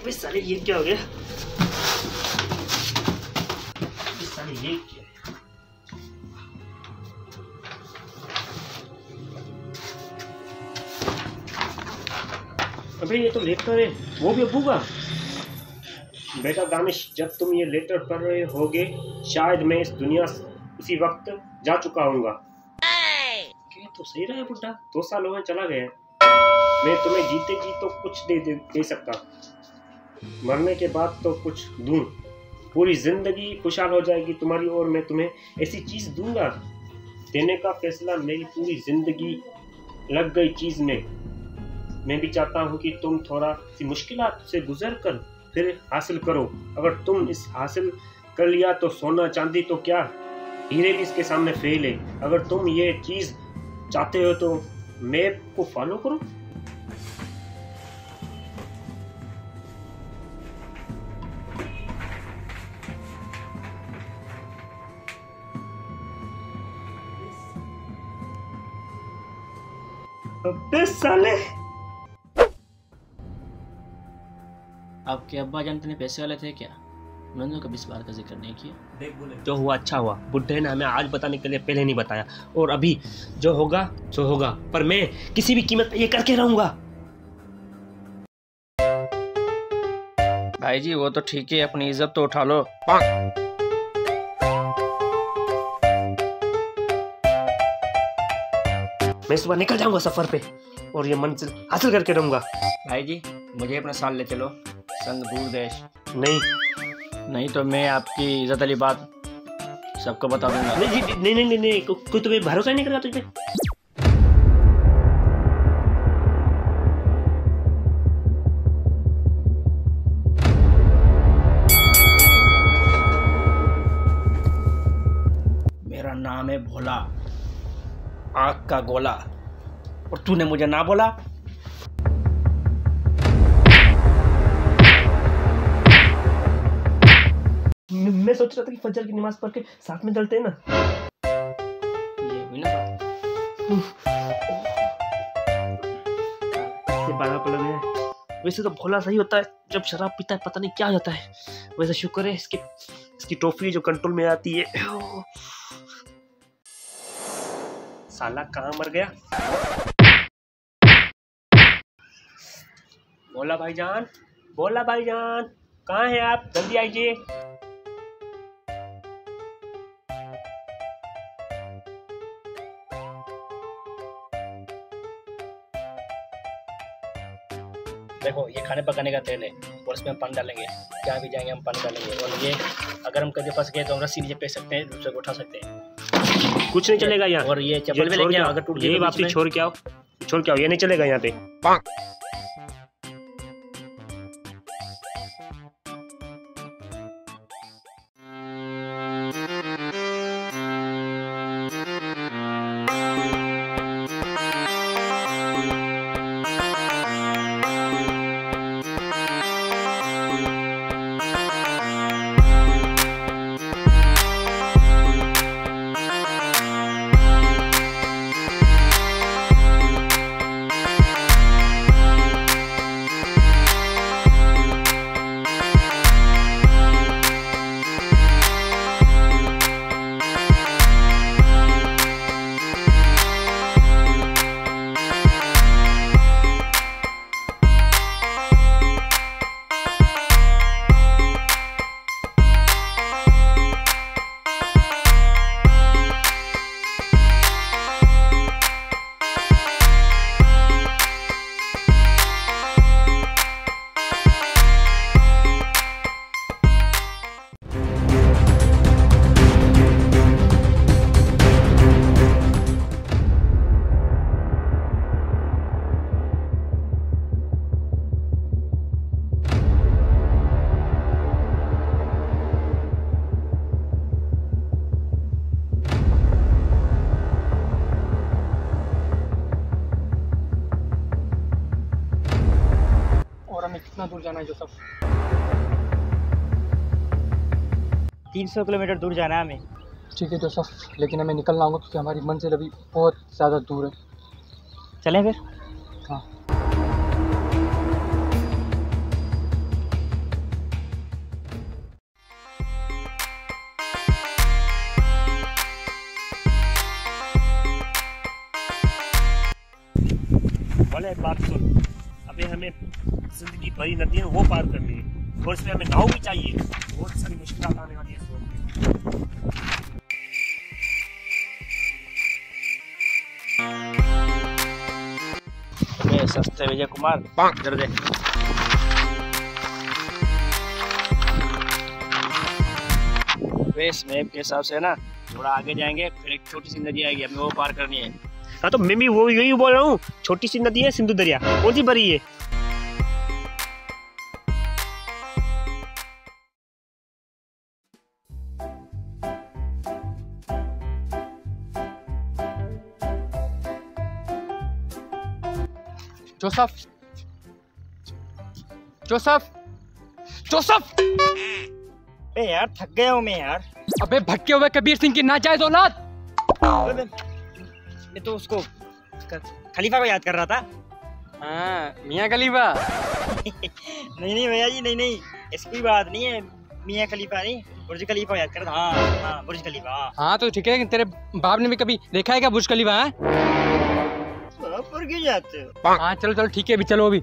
अबे साले ये क्या हो गया? साले ये क्या? अबे ये तो लेटर है, वो भी अब्बू का। बेटा दानिश, जब तुम ये लेटर पढ़ रहे होगे शायद मैं इस दुनिया उसी वक्त जा चुका हूँगा। तो सही रहा है बुड्ढा, 2 साल हो गए चला गया। मैं तुम्हें जीते जी तो कुछ दे सकता, मरने के बाद तो कुछ दूं। पूरी जिंदगी खुशहाल हो जाएगी तुम्हारी और मैं तुम्हें ऐसी चीज दूंगा। देने का फैसला मेरी पूरी जिंदगी लग गई चीज में। मैं भी चाहता हूँ कि तुम थोड़ा सी मुश्किलात से गुजर कर फिर हासिल करो। अगर तुम इस हासिल कर लिया तो सोना चांदी तो क्या, हीरे भी इसके सामने फेल है। अगर तुम ये चीज चाहते हो तो मैप को फॉलो करो। अबे साले, आपके अब्बा जान इतने पैसे वाले थे क्या? मैंने तो कभी इस बात का जिक्र नहीं किया। जो हुआ अच्छा हुआ, बुड्ढे ने हमें आज बताने के लिए पहले नहीं बताया, और अभी जो होगा सो होगा, पर मैं किसी भी कीमत पे ये करके रहूंगा। भाई जी वो तो ठीक है, अपनी इज्जत तो उठा लो। मैं सुबह निकल जाऊंगा सफर पे और ये मंजिल हासिल करके रहूंगा। भाई जी मुझे अपने साथ ले चलो, संग दूर देश। नहीं तो मैं आपकी इज्जत वाली बात सबको बता दूंगा। नहीं, कोई तुम्हें भरोसा नहीं करेगा तुझ पे। मेरा नाम है भोला, आग का गोला, और तूने मुझे ना बोला। मैं सोच रहा था कि फजर की नमाज पढ़ के साथ में चलते हैं ना। ये हुई ना बात। ये 12 पलंग है। वैसे तो भोला सही होता है, जब शराब पीता है पता नहीं क्या हो जाता है। वैसे शुक्र है इसकी टॉफी जो कंट्रोल में आती है। साला कहाँ मर गया? बोला भाईजान, कहाँ हैं आप? जल्दी आइए। देखो ये खाने पकाने का तेल है और इसमें हम पानी डालेंगे। जहाँ भी जाएंगे हम पानी डालेंगे, और ये अगर हम कभी फंस गए तो हम रस्सी नीचे फेंक सकते हैं, दूसरे को उठा सकते हैं। कुछ नहीं चलेगा यहाँ। और ये चप्पल लेके आओ, अगर टूट गई वापसी छोड़ के आओ, ये नहीं चलेगा यहाँ पे। हमें कितना दूर जाना है जो सब? 300 किलोमीटर दूर जाना है हमें। ठीक है जोसफ, लेकिन हमें निकलना होगा क्योंकि हमारी मंजिल अभी बहुत ज़्यादा दूर है। चलें फिर? हाँ। साले बात सुन, अबे हमें जिंदगी भरी नदी है वो पार करनी है और इसमें हमें नाव भी चाहिए। बहुत सारी मुश्किलात आने वाली है इस वक्त। अबे सस्ते विजय कुमार इधर दे। अबे इस मैप के हिसाब से ना थोड़ा आगे जाएंगे, फिर एक छोटी सी नदी आएगी, हमें वो पार करनी है। हाँ तो मैं भी वो यही बोल रहा हूँ, छोटी सी नदी है सिंधु दरिया, कौन सी बड़ी है? Joseph, Joseph, Joseph! अबे यार थक गया हूँ मैं यार। अबे भटके हुए कबीर सिंह की नाजायज औलाद! मैं तो उसको खलीफा को याद कर रहा था। हाँ, मियाँ खलीफा। नहीं भैया जी, नहीं ऐसी कोई बात नहीं है। मियाँ खलीफा नहीं, बुर्ज खलीफा याद कर रहा था। हाँ बुर्ज खलीफा। हाँ तो ठीक है, तेरे बाप ने भी कभी देखा है क्या बुर्ज खलीफा? पर क्यों जाते हो? हाँ चलो चलो ठीक है, अभी चलो अभी।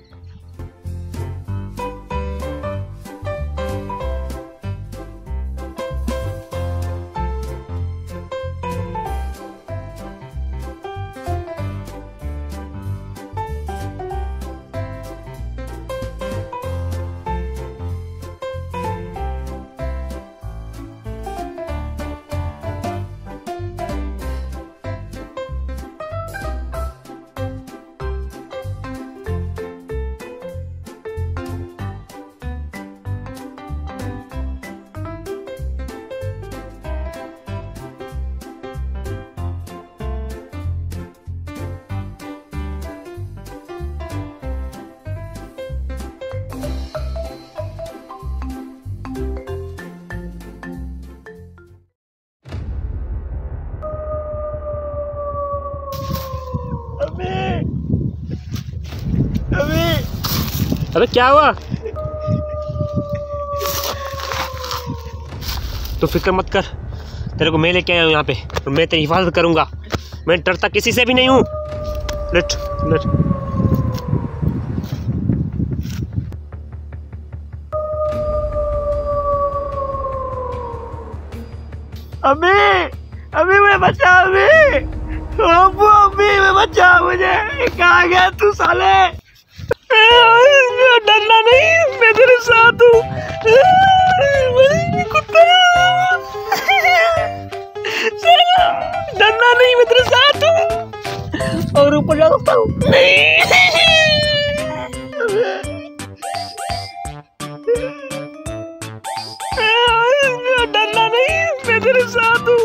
अबे क्या हुआ? तू फिक्र मत कर, तेरे को मैं लेके आया हूँ यहाँ पे और मैं तेरी हिफाजत करूंगा। मैं डरता किसी से भी नहीं हूँ। Late late. अभी मैं बचा, अभी मैं बचा, मुझे कहाँ गया तू साले? डरना नहीं, मैं तेरे साथ हूँ। डरना नहीं, मैं तेरे साथ हूँ और ऊपर जा सकता हूँ। डरना नहीं, मैं तेरे साथ हूँ।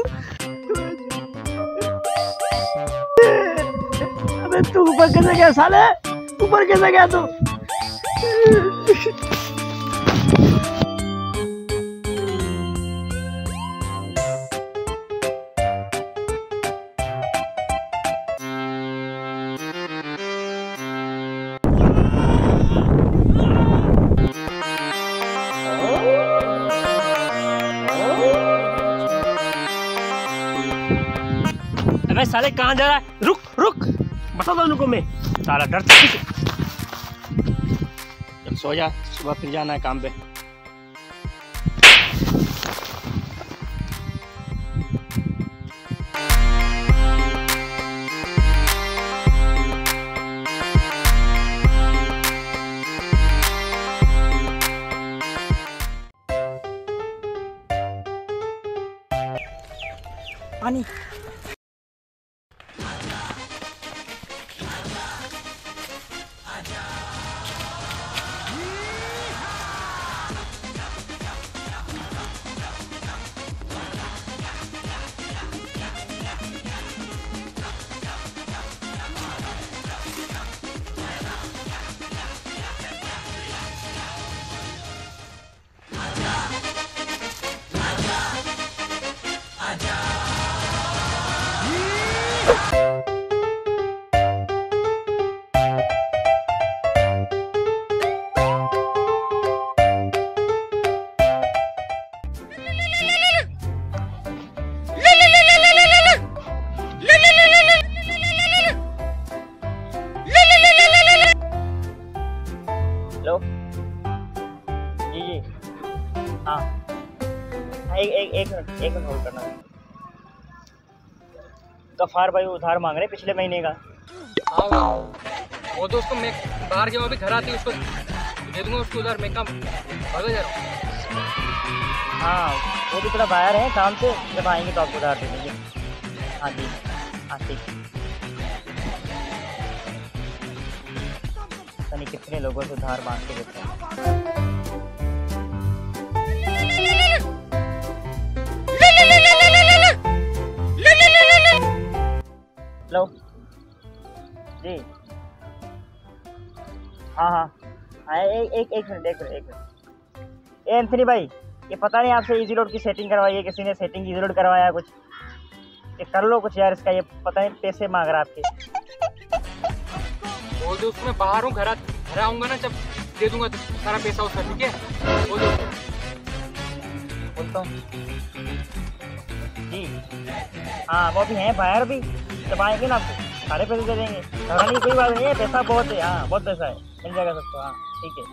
अबे तू ऊपर कैसे गया साले? ऊपर कैसे गया तू? अबे साले कहाँ जा रहा है? रुक रुक, बता दो उनको मैं साला डरता है। चल सो जा, सुबह फिर जाना है काम पे। पानी एक मिनट होल्ड करना। गफ्फार भाई उधार मांग रहे पिछले महीने का। हाँ वो तो उसको मैं बाहर के वहाँ भी घर आती उसको दे दूंगा उसको उधार। मैं काम भागा जा रहा हूँ। हाँ वो भी थोड़ा बाहर है काम से, जब आएंगे तो आपको उधार दे देंगे। हाँ जी हाँ ठीक। पता नहीं कितने लोगों से उधार मांग के देते हैं। हेलो जी हाँ एक मिनट। ए एंथनी भाई, ये पता नहीं आपसे इजी लोड की सेटिंग करवाई है किसी ने, सेटिंग इजी लोड करवाया कुछ, ये कर लो कुछ यार इसका। ये पता नहीं पैसे मांग रहा है आपके। बोल दो उसको मैं बाहर हूँ, घर आऊँगा ना जब दे दूंगा सारा पैसा उसका, ठीक है? बोल दो बोलता हूँ जी। हाँ वो भी हैं बाहर भी, जब आएंगे ना आपको सारे पैसे दे देंगे। घबराने की कोई बात नहीं है, पैसा बहुत है। हाँ बहुत पैसा है, मिल जाएगा सबको। हाँ ठीक है।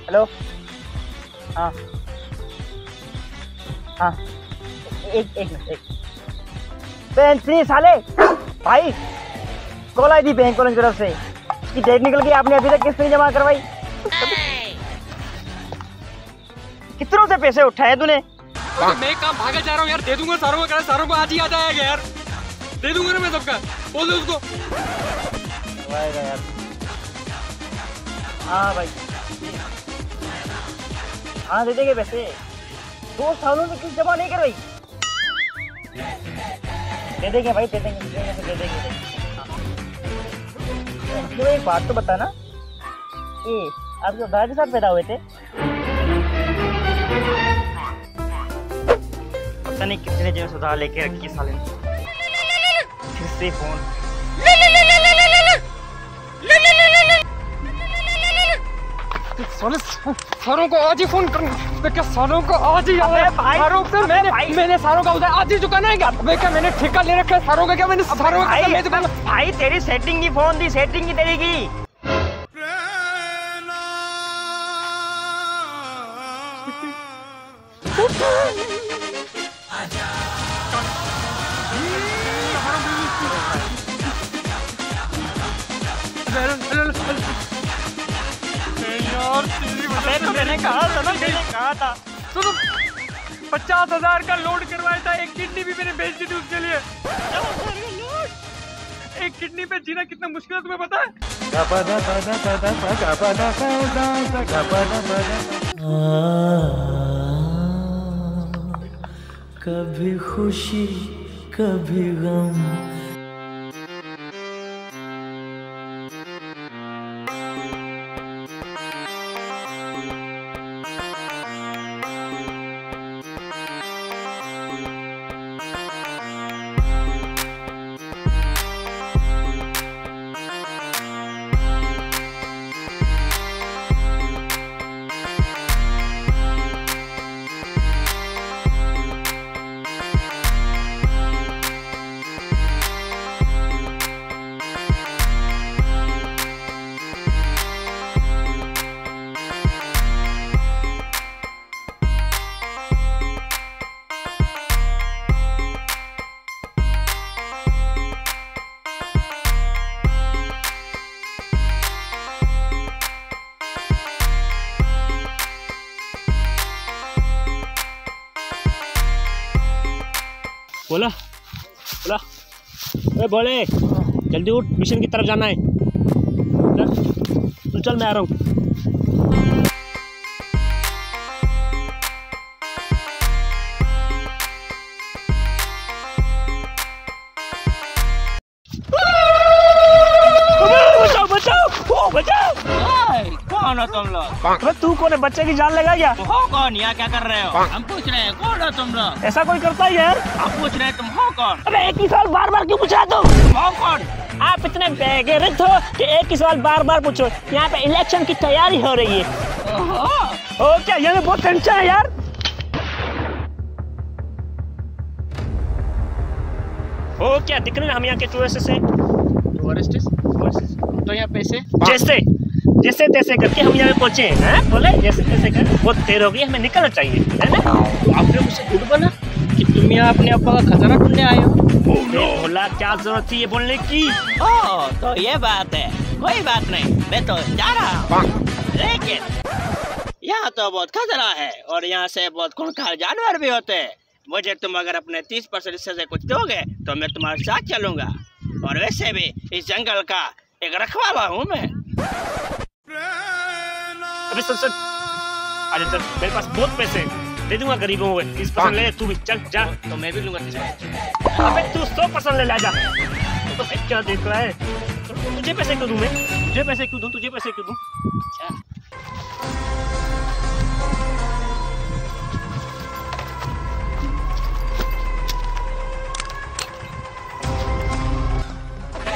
हेलो हाँ हाँ एक मिनट। एंथनी साले भाई कॉल आई थी बैंक वालों की तरफ से कि डेट निकल गई, आपने अभी तक किस्त नहीं जमा करवाई। कितनों से पैसे उठाए तूने? तो मैं काम भागा जा रहा हूँ यार, दे दूंगा सारों को आज ही आ जाएगा यार, दे दूंगा ना मैं सबका। बोल दो उसको। यार हाँ भाई हाँ दे देंगे पैसे। 2 सालों से किस्त जमा नहीं करवाई। दे देंगे भाई, दे देंगे। तो एक बात तो बताना, ये आप जो भाई के साथ पैदा हुए थे? पता नहीं कितने जन सुधार लेके रखी साले ने। फिर से फोन। सारों को आज ही फोन कर, क्या सारों को आज ही सारों से मैंने सारों का उधार आज ही चुकाना है क्या? क्या मैंने ठेका ले रखा है सारों का? क्या मैंने सारों का भाई तेरी सेटिंग की फोन दी, सेटिंग की तेरी की। मैंने कहा था सुनो 50,000 का लोड करवाया था, एक किडनी भी मैंने बेच दी थी उसके लिए। एक किडनी पे जीना कितना मुश्किल है तुम्हें पता है? कभी खुशी कभी गम। बोला अरे बोले जल्दी उठ, मिशन की तरफ जाना है। तू चल मैं आ रहा हूँ। बचाओ। कौन हो तुम लोग? अबे तू कौन है? बच्चे की जान लगा क्या? हो कौन? यहाँ क्या कर रहे हो? हम पूछ रहे हैं कौन हो तुम लोग? ऐसा कोई करता है यार? हम पूछ रहे हैं तुम हो कौन? अबे एक ही सवाल बार बार क्यों पूछा तुम? हो कौन? आप इतने बेगैरत हो कि एक ही सवाल बार बार पूछो। यहाँ पे इलेक्शन की तैयारी हो रही है। ओ क्या ये बहुत टेंशन है यार। हो क्या दिख रहे हैं हम यहाँ के टूरिस्ट से। तो यहाँ पैसे जैसे जैसे तैसे करके हम यहाँ पहुँचे हैं, बोले जैसे तैसे कर, बहुत देर हो गई, हमें निकलना चाहिए, है ना। तो आपने मुझसे झूठ बोला कि तुम यहाँ अपने अब्बा का खजाना ढूंढने आए हो। बोला क्या जरूरत थी ये बोलने की। ओह तो ये बात है, कोई बात नहीं, मैं तो जा रहा हूँ। लेकिन यहाँ तो बहुत खतरा है और यहाँ से बहुत खूंखार जानवर भी होते हैं। मुझे तुम अगर अपने 30% हिस्से से कुछ दोगे तो मैं तुम्हारे साथ चलूंगा। और वैसे भी इस जंगल का एक रखवाला हूँ मैं। अभी सुन आजा चल, मेरे पास बहुत पैसे दे दूंगा गरीबों को। 30% ले तू भी, चल जा। तो मैं भी लूंगा। अबे तू 100% ले जा। तो क्या देख रहा है, तुझे पैसे क्यों दूं मैं, तुझे पैसे क्यों दूं, तुझे पैसे क्यों दूं।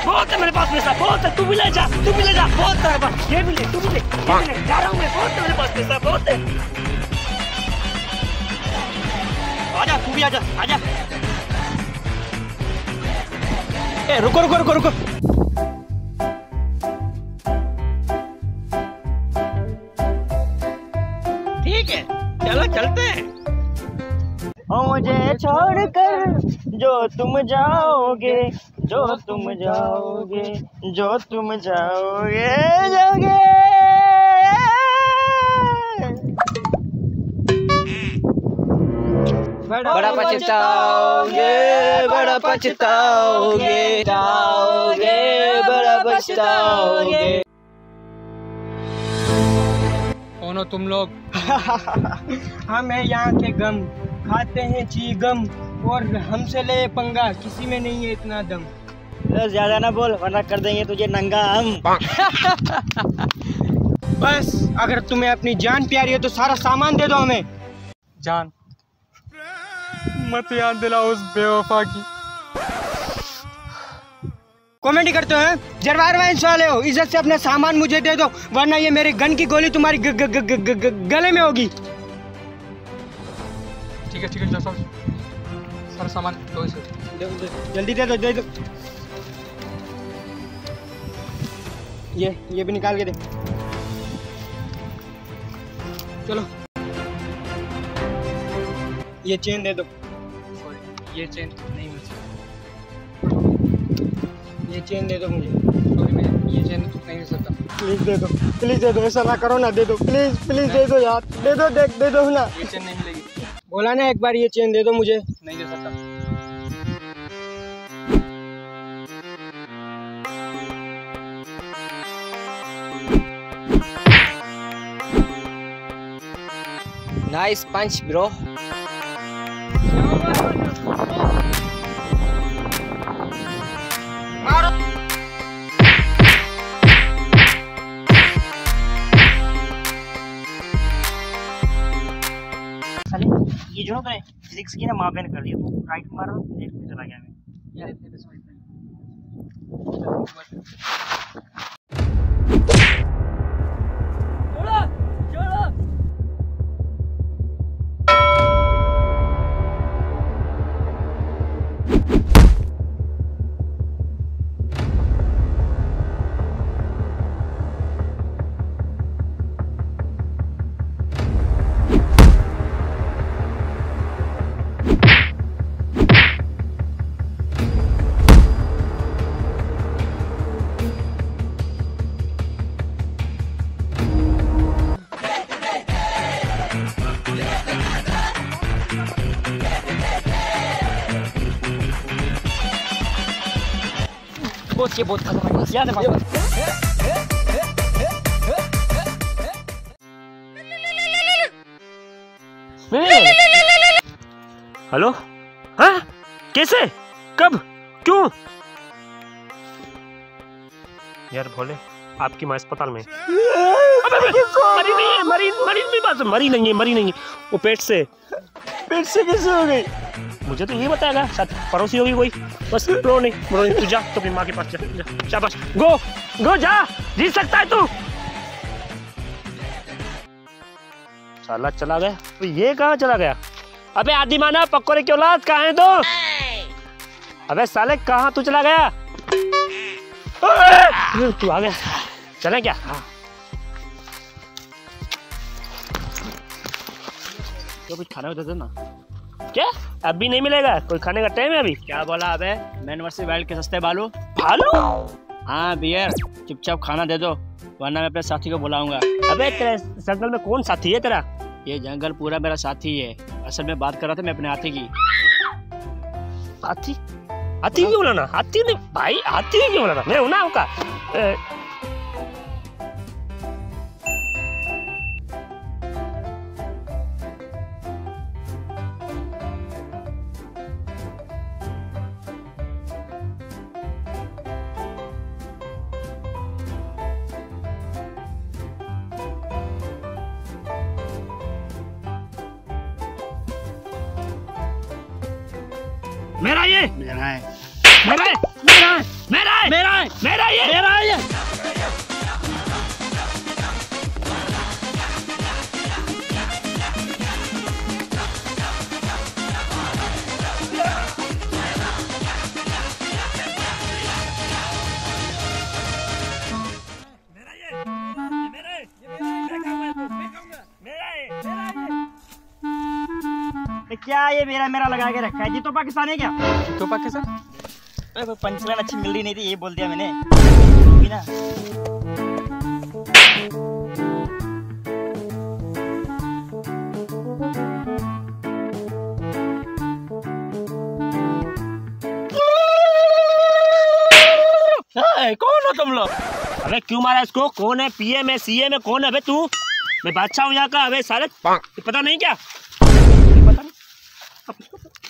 बहुत है मेरे पास पैसा, बहुत है, तू भी ले जा, तू भी ले जा, बहुत है बस, ये भी ले, तू भी ले, ये भी ले, जा रहा हूँ मैं, बहुत है मेरे पास पैसा, बहुत है। आजा तू भी आजा, आजा। ए रुको रुको रुको रुको। ठीक है चलो चलते हैं। मुझे छोड़कर जो तुम जाओगे, जो तुम जाओगे, जो तुम जाओगे, जाओगे। बड़ा पछताओगे, बड़ा पछताओगे, जाओगे, बड़ा पछताओगे। कौन हो तुम लोग? हम हैं यहाँ के गम, खाते हैं चीगम और हमसे ले पंगा, किसी में नहीं है इतना दम। ज्यादा ना बोल वरना कर देंगे तुझे नंगा हम। बस अगर तुम्हें अपनी जान प्यारी है तो सारा सामान दे दो हमें। जान मत याद दिलाओ उस बेवफा की। कॉमेडी करते हो हैं? जरवार वाइंस वाले हो, इज्जत से अपना सामान मुझे दे दो वरना ये मेरे गन की गोली तुम्हारी गले में होगी। ठीक है जाओ, सारा सामान दो इसे। जल्दी दे दो। ये भी निकाल के दे। चलो ये चेन दे दो। ये चेन नहीं मिल सकती। ये चेन दे दो मुझे। सॉरी मैं ये चेन नहीं मिल सकता। प्लीज दे दो, ऐसा ना करो ना, दे दो प्लीज दे दो यार, दे दो ना। ये चेन नहीं मिलेगी। बोला ना एक बार ये चेन दे दो मुझे। नहीं दे सकता। नाइस पंच ब्रो। ये जो है फिजिक्स की ना मापेन कर दिया, तो राइट मारा लेफ्ट में चला गया मैं। यार इतने पैसे बहुत खतरनाक याद है। हेलो, हाँ कैसे, कब, क्यों? यार भोले आपकी माँ अस्पताल में। मरी नहीं है, वो पेट से कैसे हो गई? मुझे तो ये बताएगा, शायद पड़ोसी होगी कोई। बस रो नहीं, तू जा तो अपनी माँ के पास जा, शाबाश, गो जा, जीत सकता है तू। साला चला गया, तो ये कहाँ चला गया? अबे आदि माना पकोड़े की औलाद कहाँ है? दो अबे साले कहाँ तू चला गया? तू आ गया, चले क्या? हाँ। तो कुछ खाना दे दो ना। क्या अभी नहीं मिलेगा? कोई खाने का टाइम है अभी? क्या बोला अबे? मैन वर्सेस वाइल्ड के सस्ते बालू। भालू? हाँ बियर, चुपचाप खाना दे दो वरना मैं अपने साथी को बुलाऊंगा। अबे तेरे जंगल में कौन साथी है तेरा? ये जंगल पूरा मेरा साथी है। असल में बात कर रहा था मैं अपने हाथी की। हाथी? हाथी क्यों बोला ना? हाथी नहीं भाई, हाथी क्यों बोला ना? मैं हूं ना आपका। मेरा ये, मेरा है, मेरा है, मेरा है, मेरा है, मेरा है, मेरा ये, मेरा है ये। क्या ये मेरा मेरा लगा के रखा है? जी तो पाकिस्तान है क्या? तो पाकिस्तान? पंचलाइन अच्छी मिल रही नहीं थी, ये बोल दिया मैंने ना। कौन हो तुम लोग? अबे क्यों मारा इसको? कौन है? पीएम है, सीएम है, कौन है? अबे तू, मैं बादशाह हूँ यहाँ का। अबे साले पता नहीं क्या?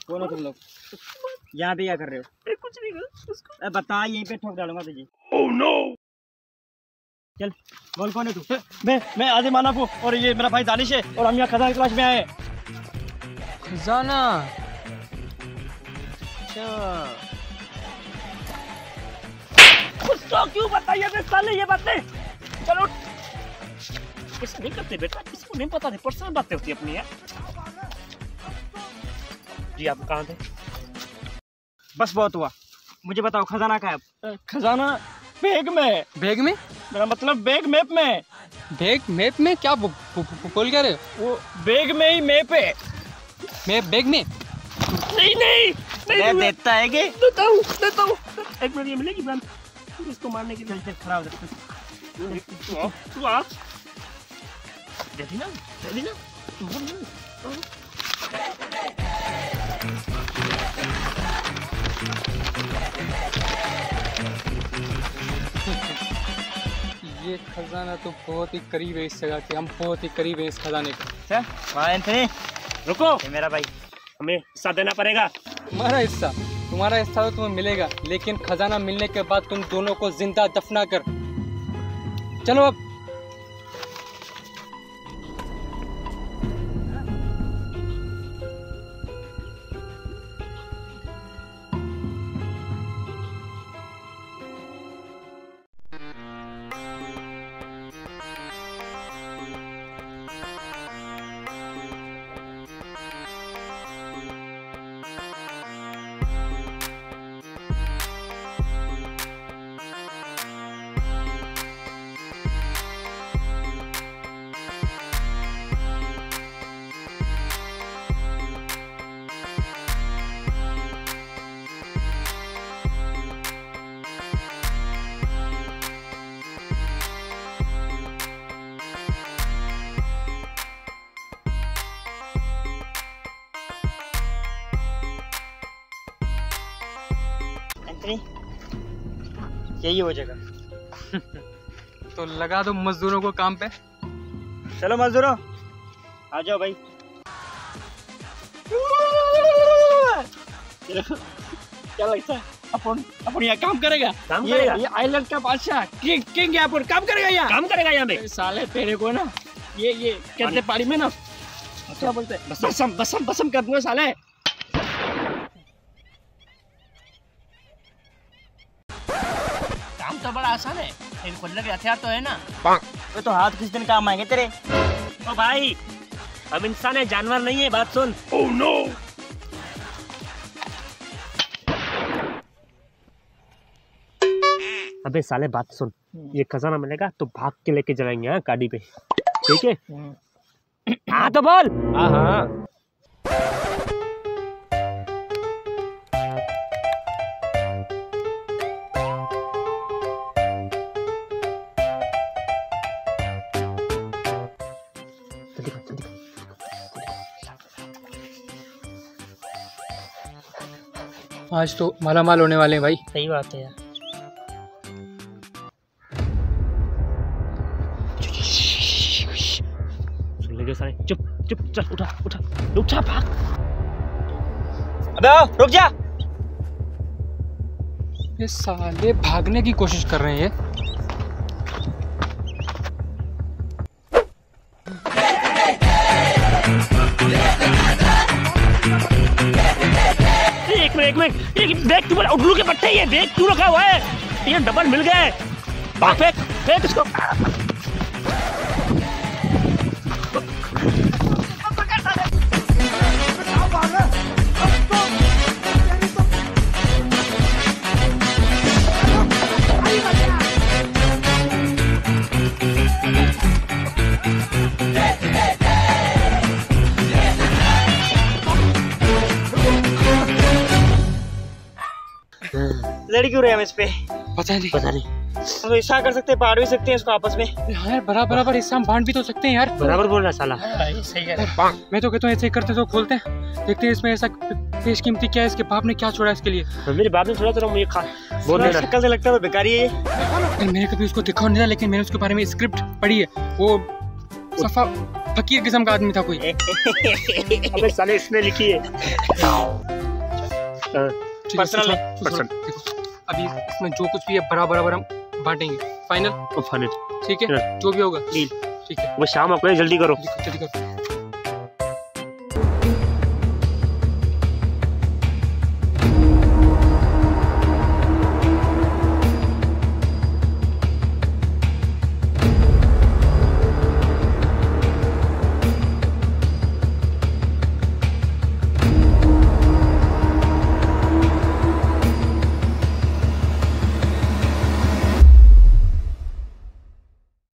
कौन हो तुम लोग? यहाँ पे क्या कर रहे हो? कुछ नहीं बता, यहीं पे ठोक डालूंगा तुझे। Oh no. चल बोल, कौन है तू? मैं आदिम मानव हूँ और ये मेरा भाई दानिश है और हम यहाँ खजाना की तलाश में आए। खजाना? कुछ तो क्यों बताइए साले ये बातें? चलो ऐसा नहीं करते बेटा, किसी को नहीं पता नहीं, पर्सनल बातें होती है अपनी यार। जी आप कहाँ थे? बस बहुत हुआ, मुझे बताओ खजाना कहाँ है? खजाना बैग में। बैग में? मेरा मतलब बैग मैप में। बैग मैप में? क्या बोल क्या रहे हो? वो बैग में ही मैप है। मैप बैग में? नहीं देता है कि देता हूँ। एक मिनट, ये मिलेगी मैम इसको मारने के लिए। खराब है। तू आ, दे दी ना। ये खजाना तो बहुत ही करीब है इस जगह के, हम बहुत ही करीब है इस खजाने के। रुको, ये मेरा भाई, हमें हिस्सा देना पड़ेगा। तुम्हारा हिस्सा तो तुम्हें मिलेगा, लेकिन खजाना मिलने के बाद तुम दोनों को जिंदा दफना कर। चलो अब। यही हो जगह। तो लगा दो मजदूरों को काम पे। चलो मजदूरों आ जाओ भाई। क्या लगता है अपन यहाँ काम करेगा? ये आइलैंड का बादशाह किंग यहाँ पर काम करेगा यहाँ पे। साले तेरे को ना ये कहते पानी में ना क्या बोलते हैं, बसम कर दूंगा साले। काम तो बड़ा आसान है, लेकिन खुद लगे हथियार तो है ना। तो हाथ किस दिन काम आएंगे तेरे? ओ भाई, हम इंसान है, जानवर नहीं है, बात सुन। Oh no. अबे साले बात सुन, ये खजाना मिलेगा तो भाग के लेके जाएंगे हाँ गाड़ी पे, ठीक है? हाँ तो बोल। हाँ हाँ आज तो मालामाल होने वाले हैं भाई। सही बात है यार। सुन ले साले, चुप चुप, चल उठा उठा उठ जा, भाग। अबे आओ, रुक जा। ये साले भागने की कोशिश कर रहे हैं। एक मिनट, ये बैग क्यों उल्लू के पट्टे, ये बैग क्यों रखा हुआ है? ये डबल मिल गए। फेंक फेंक इसको। लड़ क्यों रहे हम इस पे? पता नहीं। हम तो हिस्सा कर सकते हैं, बांट भी सकते हैं इसको आपस में। हाँ यार, बराबर हिस्सा हम बांट भी तो सकते हैं यार। बराबर बोल रहा साला। सही कह रहा है। मैं तो कहता हूँ ऐसे ही करते तो खोलते हैं, देखते हैं इसमें ऐसा बेशकीमती क्या है, इसके बाप ने क्या छोड़ा इसके लिए। मेरे बाप ने छोड़ा तो मुझे खा बोल देना। शक्ल से लगता है बेकारी है ये। मैंने कभी उसको देखा नहीं था, लेकिन मैंने उसके बारे में स्क्रिप्ट पढ़ी है। वो सफा फकीर किस्म का आदमी था कोई। अबे साले इसने लिखी है। पर्सनल अभी इसमें जो कुछ भी है बराबर हम बांटेंगे। फाइनल? फाइनल। ठीक है, जो भी होगा ठीक है। वो शाम को जल्दी करो। जल्दी करो।